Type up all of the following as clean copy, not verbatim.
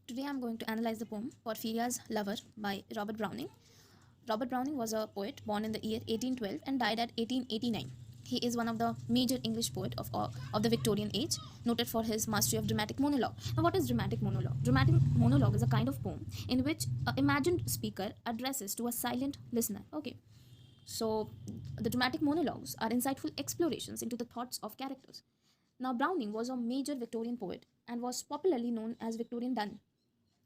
Today I'm going to analyze the poem Porphyria's Lover by Robert Browning. Robert Browning was a poet born in the year 1812 and died at 1889. He is one of the major English poets of the Victorian age, noted for his mastery of dramatic monologue. Now, what is dramatic monologue? Dramatic monologue is a kind of poem in which an imagined speaker addresses to a silent listener. Okay, so the dramatic monologues are insightful explorations into the thoughts of characters. Now, Browning was a major Victorian poet and was popularly known as Victorian Donne.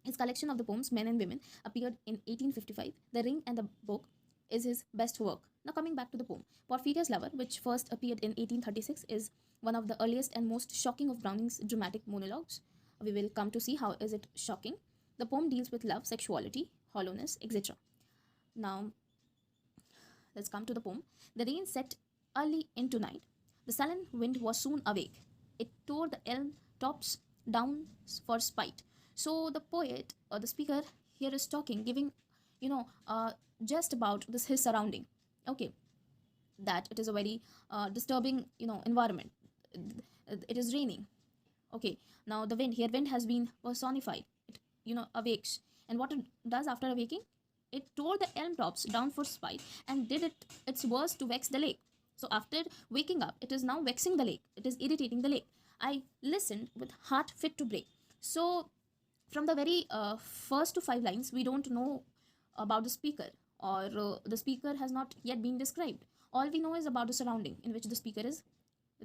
His collection of the poems Men and Women appeared in 1855. The Ring and the Book is his best work. Now coming back to the poem, Porphyria's Lover, which first appeared in 1836, is one of the earliest and most shocking of Browning's dramatic monologues. We will come to see how is it shocking. The poem deals with love, sexuality, hollowness, etc. Now let's come to the poem. The rain set early into night. The sullen wind was soon awake. It tore the elm tops down for spite. So the poet or the speaker here is talking, giving, just about this his surrounding. Okay, that it is a very disturbing, environment. It is raining. Okay, now the wind has been personified. It, awakes. And what it does after awaking? It tore the elm tops down for spite and did its worst to vex the lake. So after waking up, it is now vexing the lake. It is irritating the lake. I listened with heart fit to break. So from the very first to five lines, we don't know about the speaker, or the speaker has not yet been described. All we know is about the surrounding in which the speaker is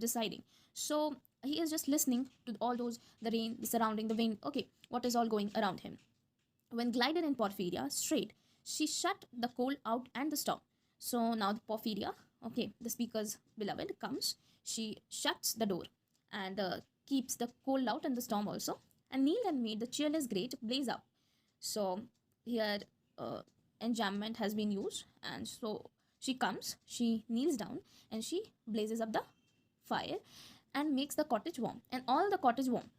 residing. So he is just listening to all those, the rain, the surrounding, the wind. Okay, what is all going around him? When glided in Porphyria straight, she shut the cold out and the storm. So now the Porphyria, okay, the speaker's beloved, comes. She shuts the door and keeps the cold out and the storm also, and kneeled and made the cheerless grate blaze up. So here enjambment has been used, and so she comes, she kneels down, and she blazes up the fire and makes the cottage warm. And all the cottage warm,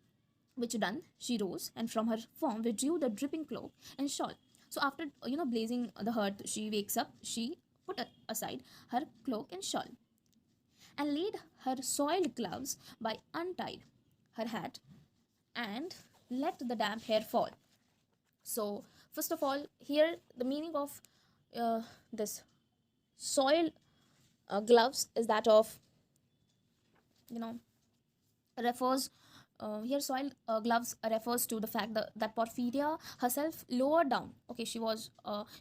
which done, she rose and from her form withdrew the dripping cloak and shawl. So after blazing the hearth, she wakes up, she put aside her cloak and shawl, and laid her soiled gloves by, untied her hat, and let the damp hair fall. So first of all, here the meaning of this soiled gloves is that of, refers here soiled gloves refers to the fact that Porphyria herself lowered down. Okay,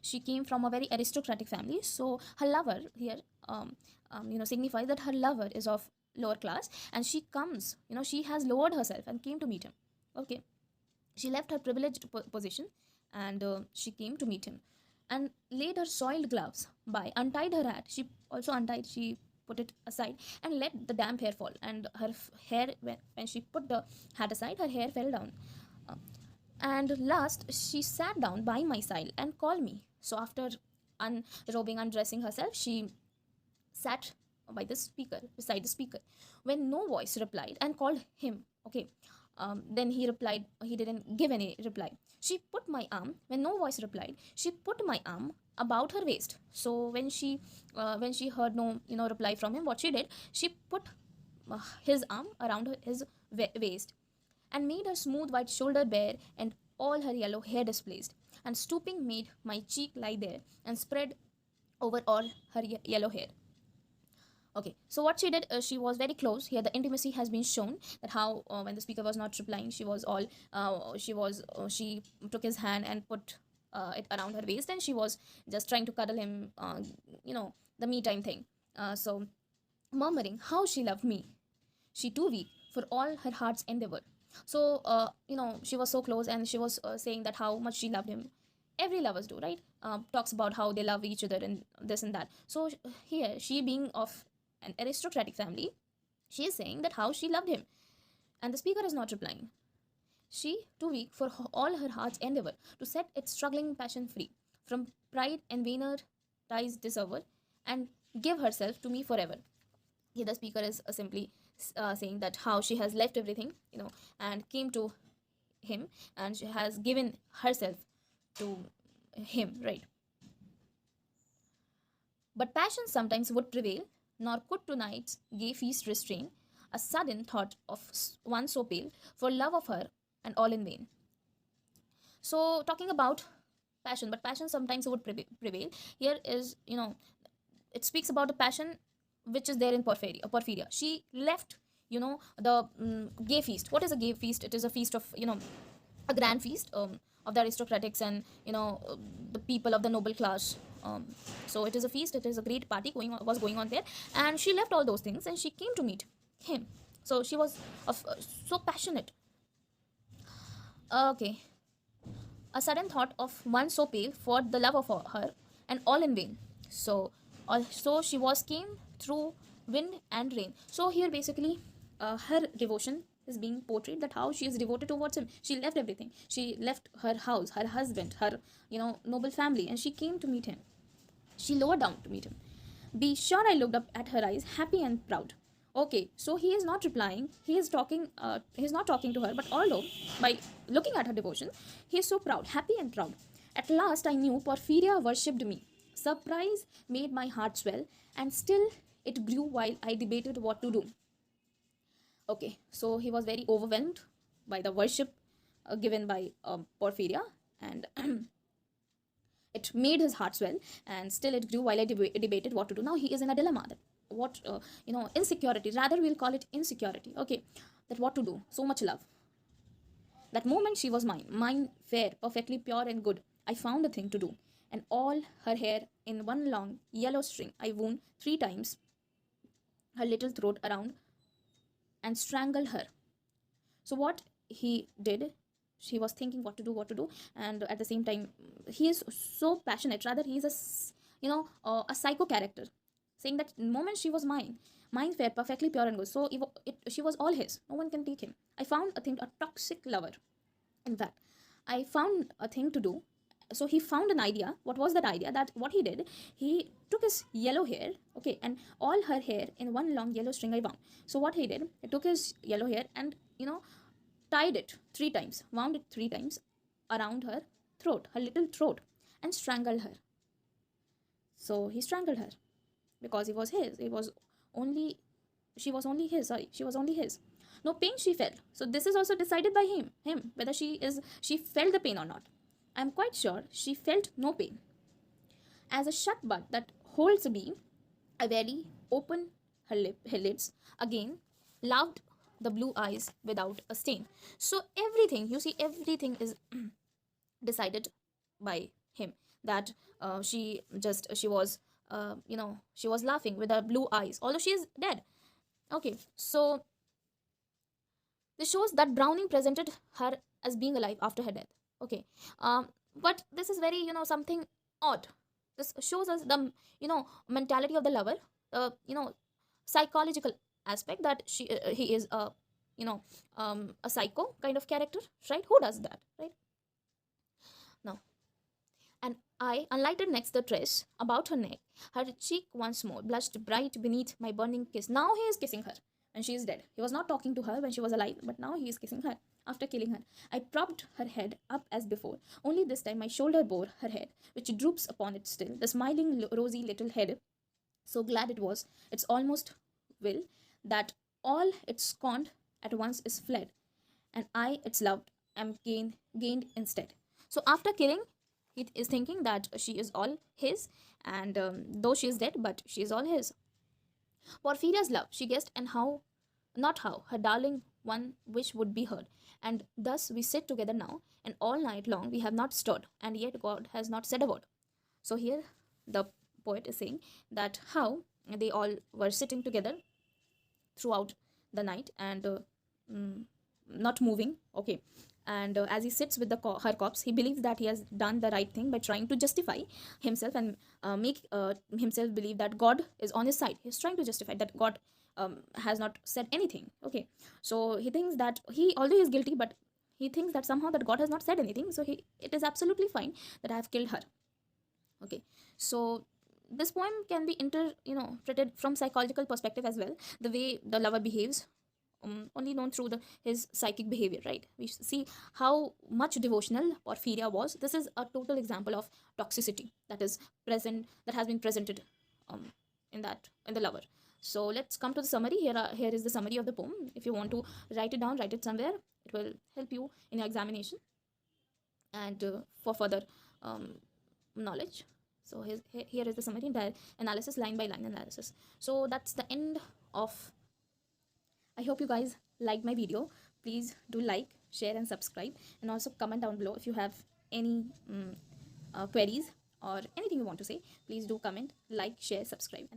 she came from a very aristocratic family, so her lover here signifies that her lover is of lower class, and she comes, she has lowered herself and came to meet him. Okay, she left her privileged position, and she came to meet him, and laid her soiled gloves by, untied her hat. She also untied, she put it aside, and let the damp hair fall. And her hair, when she put the hat aside, her hair fell down. And last, she sat down by my side and called me. So after unrobing, undressing herself, she sat by the speaker, beside the speaker, when no voice replied, and called him. Okay, then he replied, he didn't give any reply. She put my arm, when no voice replied, she put my arm about her waist. So when she heard no reply from him, what she did, she put his arm around his waist, and made her smooth white shoulder bare, and all her yellow hair displaced, and stooping made my cheek lie there, and spread over all her yellow hair. Okay, so what she did, she was very close. Here the intimacy has been shown, that how when the speaker was not replying, she took his hand and put it around her waist, and she was just trying to cuddle him, the me time thing. So murmuring how she loved me, she too weak for all her heart's endeavor. So she was so close, and she was saying that how much she loved him. Every lovers do, right? Talks about how they love each other and this and that. So here, she being of an aristocratic family, she is saying that how she loved him, and the speaker is not replying. She too weak for all her heart's endeavor to set its struggling passion free from pride and vainer ties dissevered, and give herself to me forever. Here the speaker is simply saying that how she has left everything, and came to him, and she has given herself to him, right? But passion sometimes would prevail, nor could tonight's gay feast restrain a sudden thought of one so pale, for love of her, and all in vain. So talking about passion, but passion sometimes would prevail. Here is, it speaks about the passion which is there in Porphyria. She left, the gay feast. What is a gay feast? It is a feast of, a grand feast, of the aristocratics and, the people of the noble class. So it is a feast. It is a great party was going on there, and she left all those things and she came to meet him. So she was so passionate. Okay, a sudden thought of one so pale for the love of her, and all in vain. So, also she was came through wind and rain. So here basically, her devotion is being portrayed, that how she is devoted towards him. She left everything. She left her house, her husband, her, noble family, and she came to meet him. She lowered down to meet him. Be sure I looked up at her eyes, happy and proud. Okay, so he is not replying. He is talking. He is not talking to her. But although by looking at her devotion, he is so proud, happy and proud. At last I knew Porphyria worshipped me. Surprise made my heart swell, and still it grew while I debated what to do. Okay, so he was very overwhelmed by the worship given by Porphyria, and it made his heart swell, and still it grew while I debated what to do. Now he is in a dilemma, that what, insecurity, rather we'll call it insecurity. Okay, that what to do, so much love. That moment she was mine fair, perfectly pure and good. I found a thing to do, and all her hair in one long yellow string I wound 3 times her little throat around and strangled her. So what he did, he was thinking what to do, and at the same time he is so passionate. Rather, he is a psycho character, saying that moment she was mine fair, perfectly pure and good. So she was all his. No one can take him. I found a thing, a toxic lover. In fact, I found a thing to do. So he found an idea. What was that idea? That what he did, he took his yellow hair, okay, and all her hair in one long yellow string I wound. So what he did, he took his yellow hair and, tied it 3 times, wound it 3 times around her throat, her little throat, and strangled her. So he strangled her because he was his. It was only, she was only his. Sorry, she was only his. No pain she felt. So this is also decided by him whether she felt the pain or not. I am quite sure she felt no pain. As a shut bud that holds a bee, I very open her lids again, loved the blue eyes without a stain. So everything, you see, everything is decided by him. That she was, she was laughing with her blue eyes, although she is dead. Okay, so this shows that Browning presented her as being alive after her death. Okay, but this is very, something odd. This shows us the, mentality of the lover, psychological aspect, that he is a, a psycho kind of character, right? Who does that, right? Now, and I unlighted next the tress about her neck. Her cheek once more blushed bright beneath my burning kiss. Now he is kissing her, and she is dead. He was not talking to her when she was alive, but now he is kissing her after killing her. I propped her head up as before, only this time my shoulder bore her head, which droops upon it still, the smiling, rosy little head. So glad it was, it's almost will, that all it scorned at once is fled, and I, its loved, am gained instead. So after killing, he is thinking that she is all his, and though she is dead, but she is all his. Porphyria's love, she guessed, and how, not how, her darling one wish would be heard. And thus we sit together now, and all night long we have not stirred, and yet God has not said a word. So here the poet is saying that how they all were sitting together throughout the night, and not moving, okay, and as he sits with her corpse, he believes that he has done the right thing by trying to justify himself, and make himself believe that God is on his side. He's trying to justify that God has not said anything. Okay, so he thinks that although he is guilty, but he thinks that somehow that God has not said anything, so it is absolutely fine that I have killed her. Okay, so this poem can be interpreted from psychological perspective as well, the way the lover behaves, only known through his psychic behavior, right? We see how much devotional Porphyria was. This is a total example of toxicity that is present, that has been presented in the lover. So let's come to the summary. Here is the summary of the poem. If you want to write it down, write it somewhere. It will help you in your examination. and for further knowledge. So here is the summary analysis, line by line analysis. So that's the end of. I hope you guys liked my video. Please do like, share and subscribe, and also comment down below if you have any queries or anything you want to say. Please do comment, like, share, subscribe.